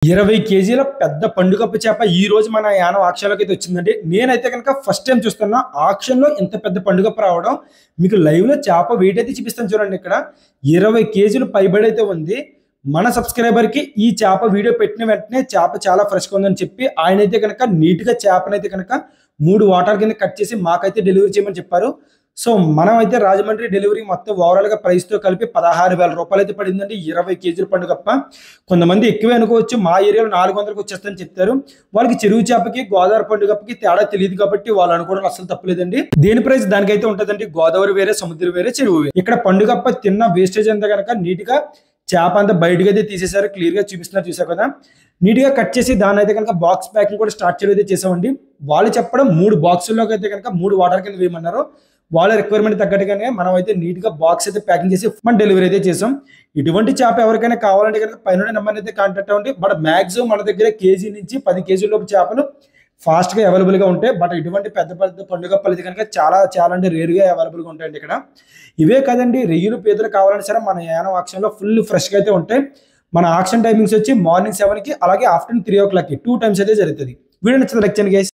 20 కేజీల పెద్ద పండుగప్ప చేప ఈ రోజు మన యానం ఆక్షన్‌లోకి అయితే వచ్చిందండి. నేనైతే గనక ఫస్ట్ టైమ్ చూస్తున్నా ఆక్షన్‌లో ఇంత పెద్ద పండుగప్ప రావడం. మీకు లైవ్‌లో చేప వెయిట్ అయితే చూపిస్తాను చూడండి ఇక్కడ. 20 కేజీలు పైబడైతే ఉంది. మన సబ్స్క్రైబర్‌కి ఈ చేప వీడియో పెట్టిన వెంటనే చేప చాలా ఫ్రెష్‌గా ఉందని చెప్పి ఆయనైతే గనక నీట్‌గా చేపనైతే గనక 3 వాటాల కింద కట్ చేసి మాకైతే డెలివరీ చేయమని చెప్పారు. సో, మనమైతే రాజమండ్రి డెలివరీ మొత్తం ఓవరాల్‌గా ప్రైస్‌తో కలిపి రూ. 16,000 అయితే పడిందండి. 20 కేజీల పండుగప్ప. కొంతమంది ఎక్కువే అనుకోవచ్చు. మా ఏరియాలో 400కి వచ్చేస్తదని చెప్తారు. వాళ్ళకి చెరువు చేపకి, గోదావరి పండుగప్పకి తేడా తెలీదు కాబట్టి వాళ్ళు అనుకోవడం అస్సలు తప్పులేదండి. దేని ప్రైస్ దానికైతే ఉంటదండి. గోదావరి వేరే, సముద్రం వేరే, చెరువు వేరే. ఇక్కడ పండుగప్ప తిన్న వేస్టేజ్ అంతా గనక నీట్‌గా చేప అంతా బయటకైతే తీసేశారు. క్లియర్‌గా చూపిస్తున్నారు చూసారు కదా! నీట్‌గా కట్ చేసి దాన్నైతే గనక బాక్స్ ప్యాకింగ్ కూడా స్టార్ట్ చేయడం అయితే చేసామండి. వాళ్ళు చెప్పడం 3 బాక్సుల్లోకి అయితే గనక 3 వాటర్ కింద వేయమన్నారు. వాళ్ళ రిక్వైర్మెంట్ తగ్గట్టుగానే మనం అయితే నీట్‌గా బాక్స్ అయితే ప్యాకింగ్ చేసి మనం డెలివరీ అయితే చేసాం. ఇటువంటి చేప ఎవరికైనా కావాలంటే గనక పైనుండే నంబర్‌ని అయితే కాంటాక్ట్ అవ్వండి. బట్ మాక్సిమం మన దగ్గర కేజీ నుంచి 10 కేజీల లోపు చేపలు ఫాస్ట్‌గా అవైలబుల్‌గా ఉంటాయి. బట్ ఇటువంటి పెద్ద పెద్ద పండుగప్పలు అయితే గనక చాలా అంటే రేర్‌గా అవైలబుల్‌గా ఉంటాయండి ఇక్కడ. ఇవే కాదండి రొయ్యలు, పీతలు కావాలన్నా సరే మన యానం ఆక్షన్‌లో ఫుల్ ఫ్రెష్‌గా అయితే ఉంటాయి. మన ఆక్షన్ టైమింగ్స్ వచ్చి మార్నింగ్ 7కి అలాగే ఆఫ్టర్‌నూన్ 3:00కి 2 టైమ్స్ అయితే జరుగుతది. వీడియో నచ్చితే లైక్ చేయండి గైస్.